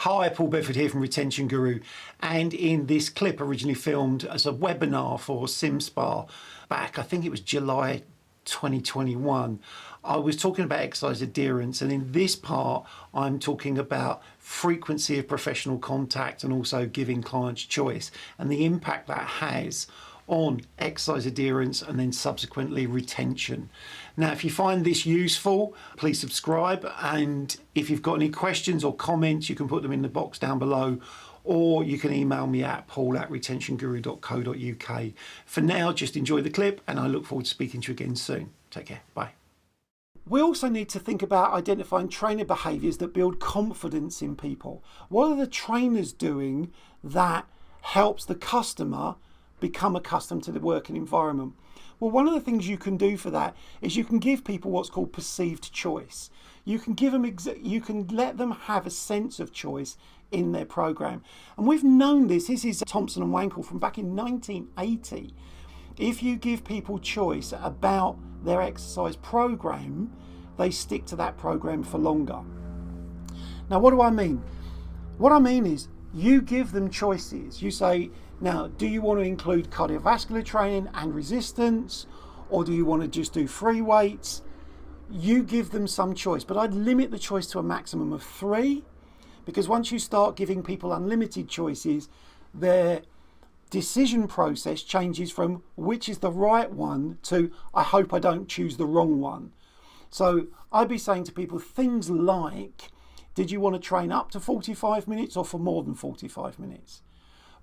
Hi, Paul Bedford here from Retention Guru, and in this clip originally filmed as a webinar for CIMSPA back, I think it was July 2021, I was talking about exercise adherence, and in this part I'm talking about frequency of professional contact and also giving clients choice and the impact that has on exercise adherence and then subsequently retention. Now, if you find this useful, please subscribe, and if you've got any questions or comments, you can put them in the box down below, or you can email me at paul@retentionguru.co.uk. For now, just enjoy the clip, and I look forward to speaking to you again soon. Take care. Bye. We also need to think about identifying trainer behaviours that build confidence in people. What are the trainers doing that helps the customer become accustomed to the working environment? Well, one of the things you can do for that is you can give people what's called perceived choice. You can give them, you can let them have a sense of choice in their program. And we've known this is Thompson and Wankel from back in 1980. If you give people choice about their exercise program, they stick to that program for longer. Now, what do I mean? What I mean is you give them choices. You say, now, do you want to include cardiovascular training and resistance, or do you want to just do free weights? You give them some choice, but I'd limit the choice to a maximum of 3, because once you start giving people unlimited choices, their decision process changes from which is the right one to I hope I don't choose the wrong one. So I'd be saying to people things like, did you want to train up to 45 minutes or for more than 45 minutes?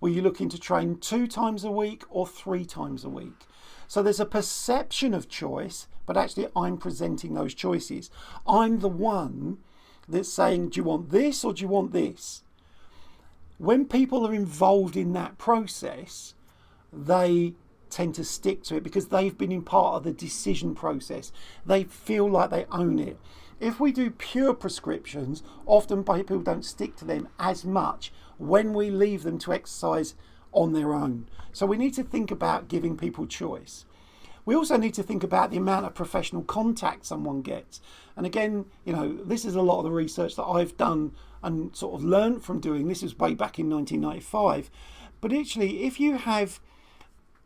Were you looking to train 2 times a week or 3 times a week? So there's a perception of choice, but actually I'm presenting those choices. I'm the one that's saying, do you want this or do you want this? When people are involved in that process, they tend to stick to it because they've been in part of the decision process. They feel like they own it. If we do pure prescriptions, often people don't stick to them as much when we leave them to exercise on their own. So we need to think about giving people choice. We also need to think about the amount of professional contact someone gets. And again, you know, this is a lot of the research that I've done and sort of learned from doing. This was way back in 1995. But actually, if you have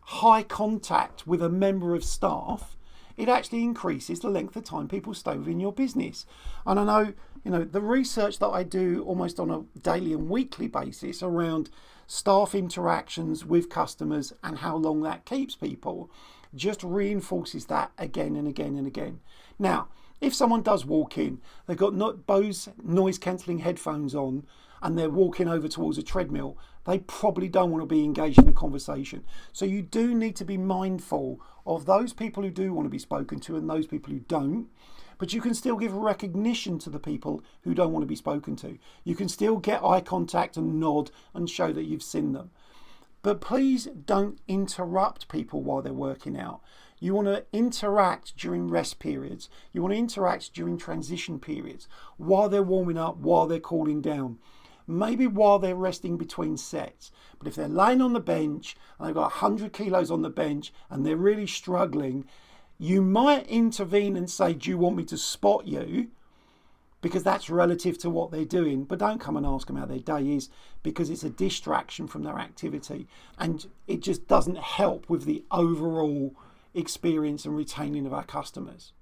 high contact with a member of staff, it actually increases the length of time people stay within your business. And I know, you know, the research that I do almost on a daily and weekly basis around staff interactions with customers and how long that keeps people just reinforces that again and again and again. Now, if someone does walk in, they've got Bose noise cancelling headphones on and they're walking over towards a treadmill, they probably don't want to be engaged in a conversation. So you do need to be mindful of those people who do want to be spoken to and those people who don't. But you can still give recognition to the people who don't want to be spoken to. You can still get eye contact and nod and show that you've seen them. But please don't interrupt people while they're working out. You want to interact during rest periods. You want to interact during transition periods, while they're warming up, while they're cooling down. Maybe while they're resting between sets. But if they're laying on the bench and they've got 100 kilos on the bench and they're really struggling, you might intervene and say, do you want me to spot you? Because that's relative to what they're doing. But don't come and ask them how their day is, because it's a distraction from their activity. And it just doesn't help with the overall experience and retaining of our customers.